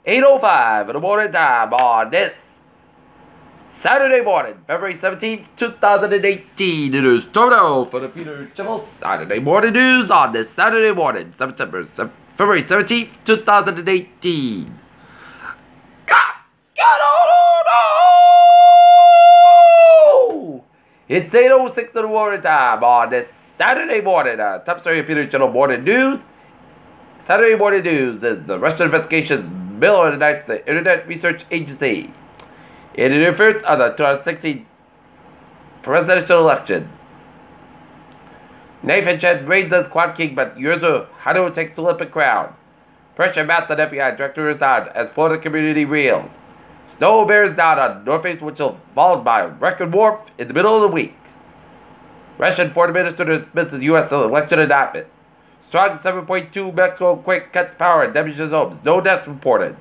8:05 in the morning time on this Saturday morning, February 17th, 2018. It is Toto for the Peter Channel Saturday Morning News on this Saturday morning, February 17th, 2018. It's 8:06 in the morning time on this Saturday morning. Top story of Peter Channel Morning News. Saturday Morning News is the Russian investigations Miller indicts the Internet Research Agency. It interferes on the 2016 presidential election. Nathan Chen reigns as Quad King, but Yuzo Hado takes Olympic crown. Pressure mounts on FBI Director resign as Florida community reels. Snow bears down on Northeast Winchell, followed by record warmth in the middle of the week. Russian foreign minister dismisses U.S. election indictment. Strong 7.2 Mexico quake cuts power and damages homes. No deaths reported.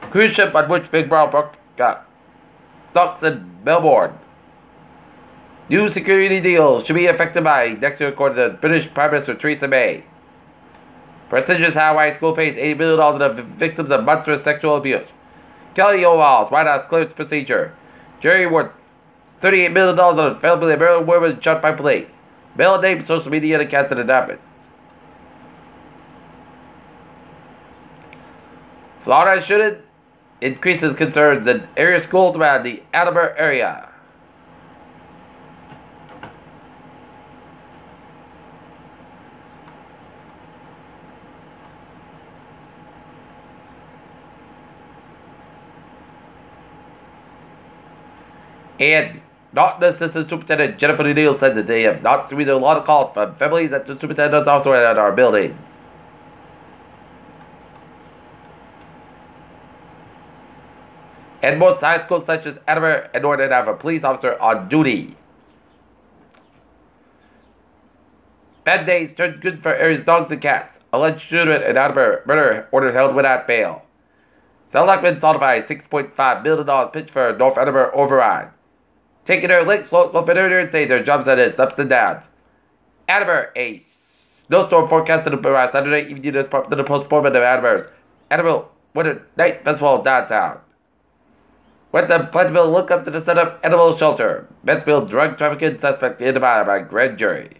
Cruise ship on which Big Brown Brook got docks in Melbourne. New security deal should be effective by next year, according to British Prime Minister Theresa May. Prestigious Hawaii school pays $80 million to the victims of monstrous sexual abuse. Kelly Owals, White House clearance procedure. Jury awards $38 million on a family of Maryland women shot by police. Mail name social media to cancel indictment. Florida shooting increases concerns in area schools around the Attleboro area. And Norton Assistant Superintendent Jennifer Neal said that they have not received a lot of calls from families that the superintendents also at our buildings. And most high schools such as Attleboro and Norton have a police officer on duty. Bad days turned good for area's dogs and cats. Alleged shooter in Attleboro murder ordered held without bail. Selectmen certified $6.5 million pitch for North Attleboro override. Taking their links, local vendor and say their jobs at its ups and downs. Attleboro, a snowstorm forecasted around Saturday evening as part of the postponement of Attleboro Winter Night Festival downtown. Went to Pleasantville look up to the setup animal shelter. Mansfield drug trafficking suspect indicted by grand jury.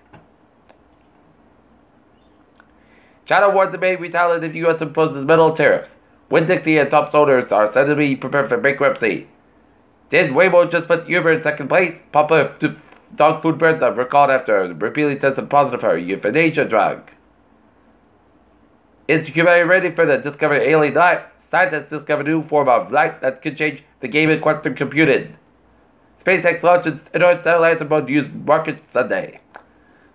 China warns the May retaliate if the U.S. imposes metal tariffs. Winn-Dixie and Topps owners are said to be prepared for bankruptcy. Did Waymo just put Uber in second place? Popular dog food brands are recalled after repeatedly tested positive for euthanasia drug. Is humanity ready for the discovered alien life? Scientists discovered a new form of light that could change the game in quantum computing. SpaceX launches Android satellites about to use market Sunday.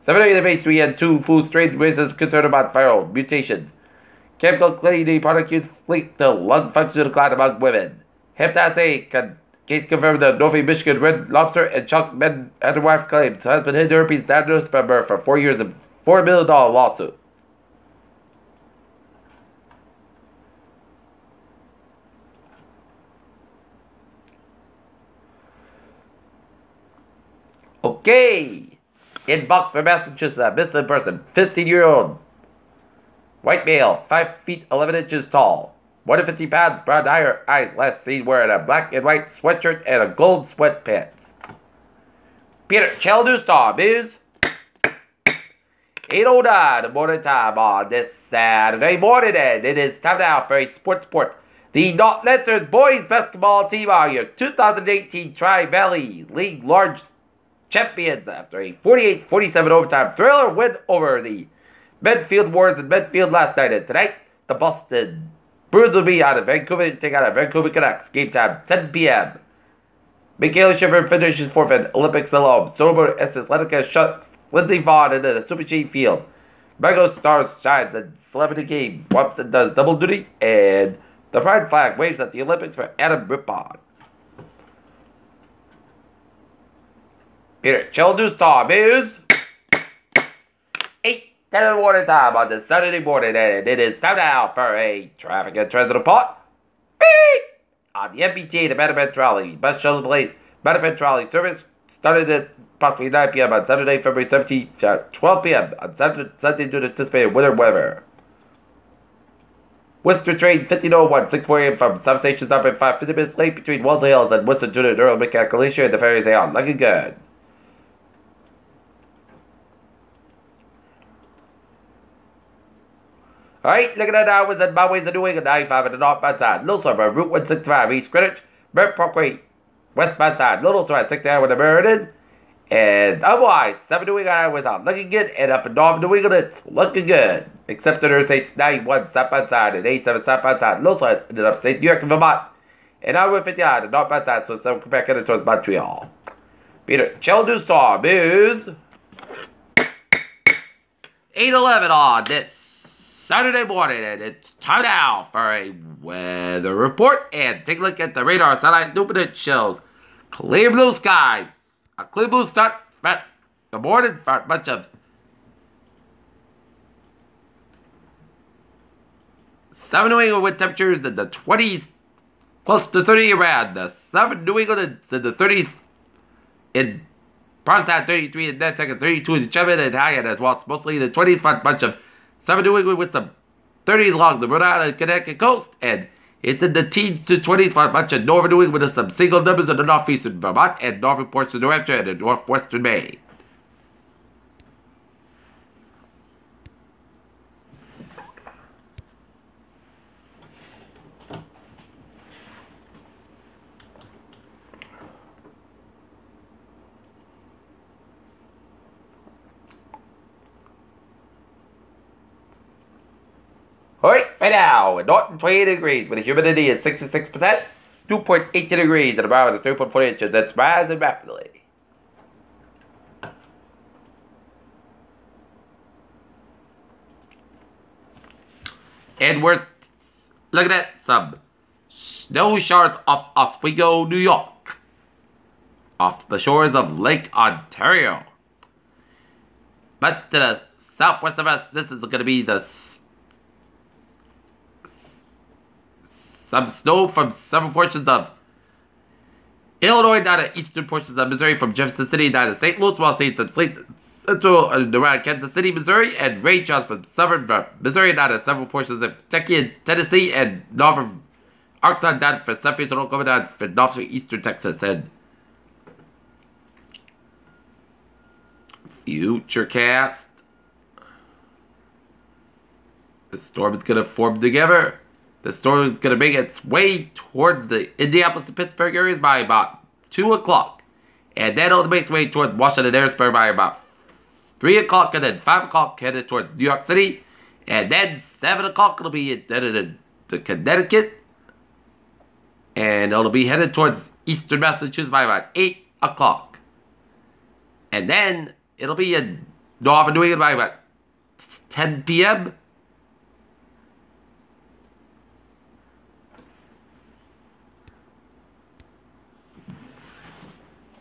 7 of H3N2 flu strain raises concern about viral mutations. Chemical cleaning product use leak to lung function decline among women. Hepatitis A case confirmed the Northern Michigan red lobster and chunk men and wife claims husband hid herpes diagnosed by birth for 4 years and $4 million lawsuit. Okay. In Boxford, Massachusetts, missing person, 15-year-old. White male, 5 feet 11 inches tall. 150 pounds, brown eyes, last seen wearing a black and white sweatshirt and a gold sweatpants. Peter, Channel News Star, News. 8:09 the morning time on this Saturday morning, and it is time now for a sports report. The North Lancers boys basketball team are your 2018 Tri-Valley League large champions after a 48-47 overtime thriller win over the Medfield Warriors in Medfield last night. And tonight, the Boston Bruins will be out of Vancouver to take out a Vancouver Canucks. Game time, 10 p.m. Michaela Schiffer finishes fourth in Olympics alone. Sober S. Atletica shuts Lindsey Vaughn into the Super G field. Margot Stars shines in celebrity game. Watson does double duty. And the pride flag waves at the Olympics for Adam Rippon. Peter, Channel News Star News. 8:10 in the morning time on this Saturday morning, and it is time now for a traffic and transit report. Beep! On the MBTA, the Mattapan Trolley, bus shuttle police, Mattapan Trolley service started at approximately 9 p.m. on Saturday, February 17th, 12 p.m. on Sunday due to anticipated winter weather. Worcester train 1501, 6:4 a.m. from substations up at 50 minutes late between Wellesley Hills and Worcester to the Durham Mechanical Glacier and the ferries they on. Looking good. Alright, looking at hours and byways of New England, 95 at the northbound side. Little Suburb, Route 165, East Greenwich, Burnt Parkway, westbound side. Little Suburb, 69 with the Meriden. And otherwise, 7 New England highways out looking good, and up in North New England, it's looking good. Except that there's 91 southbound side and 87 southbound side. Little side ended up St. New York and Vermont. And Highway 59, the northbound side, so 7 Quebec headed towards Montreal. Peter, Chell News Storm is 8:11 on this Saturday morning, and it's time now for a weather report. And take a look at the radar satellite luminance shows clear blue skies. A clear blue start for the morning for a bunch of 7 New England with temperatures in the 20s, close to 30 around. The 7 New England in the 30s, in Provincetown 33, and Nantucket and 32 in Chemin and Hyatt as well. It's mostly in the 20s for a bunch of 7 New England with some 30s along the Rhode Island and Connecticut coast, and it's in the teens to 20s for a bunch of northern New England with some single numbers in the northeastern Vermont and northern ports of New Hampshire and the northwestern Maine. Alright, right now, in Norton, 28 degrees, with the humidity is 66%, 2.82 degrees, and the barometer is 3.4 inches. It's rising rapidly. And we're looking at some snow showers off Oswego, New York, off the shores of Lake Ontario. But to the southwest of us, this is going to be some snow from several portions of Illinois down to eastern portions of Missouri, from Jefferson City down to St. Louis, while seeing some sleet central and around Kansas City, Missouri, and rain showers from southern Missouri down to several portions of Kentucky and Tennessee, and northern Arkansas down for southeastern Oklahoma, down for northeastern Texas. And Futurecast, the storm is going to form together. The storm is going to make its way towards the Indianapolis and Pittsburgh areas by about 2 o'clock. And then it'll make its way towards Washington and Harrisburg by about 3 o'clock. And then 5 o'clock headed towards New York City. And then 7 o'clock it'll be headed to Connecticut. And it'll be headed towards eastern Massachusetts by about 8 o'clock. And then it'll be in northern New England by about 10 p.m.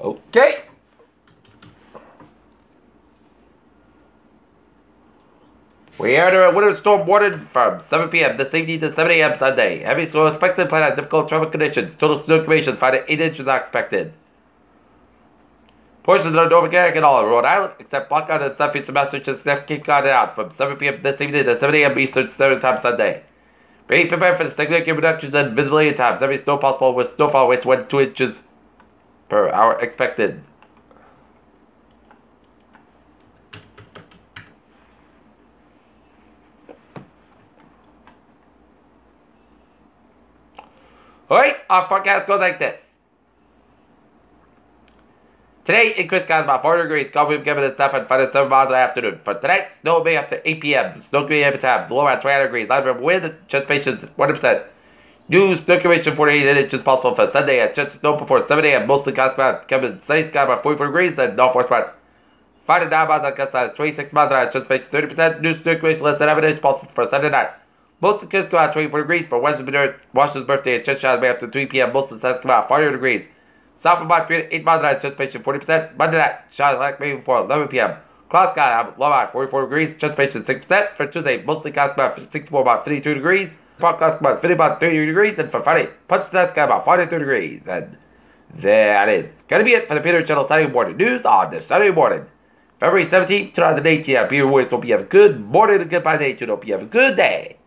Okay. We are under a winter storm warning from 7 p.m. this evening to 7 a.m. Sunday. Heavy snow expected, plan on difficult travel conditions. Total snow accumulations 5 to 8 inches are expected. Portions of Northern Connecticut and all of Rhode Island, except Block Island and southeastern Massachusetts, Cape Cod and out from 7 p.m. this evening to 7 a.m. Eastern Standard Time Sunday. Be prepared for the significant reductions in visibility times. Heavy snow possible with snowfall rates 1 to 2 inches per hour expected. Alright, our forecast goes like this. Today, increased skies about 4 degrees, calm wind coming in south and 5 to 7 miles in the afternoon. For tonight, snow may after 8 p.m. The snow can be times, low around 20 degrees. Light from wind, anticipation 100%. New snow accumulation 48 inches possible for Sunday. At chance of snow before 7 a.m. Mostly clouds about coming sunny sky about 44 degrees and northwest about 5 to 9 miles on cut side, 26 miles an hour. Anticipation 30%. New snow accumulation less than 7 inches possible for Sunday night. Most of the kids go out 24 degrees for Washington's birthday and chest showers may after 3 p.m. Most of the suns come out 40 degrees. South about 3 to 8 miles an hour. Anticipation 40%. Monday night, showers like maybe before 11 p.m. Cloud sky, low out 44 degrees. Anticipation 6%. For Tuesday, mostly clouds about 64, about 52 degrees. Podcast about 50, about 30 degrees. And for Friday, punch the sky about 43 degrees. And that is going to be it for the Peter Channel Saturday morning news on this Saturday morning, February 17th, 2018. I'm Peter Williams. Hope you have a good morning and goodbye day. Hope you have a good day.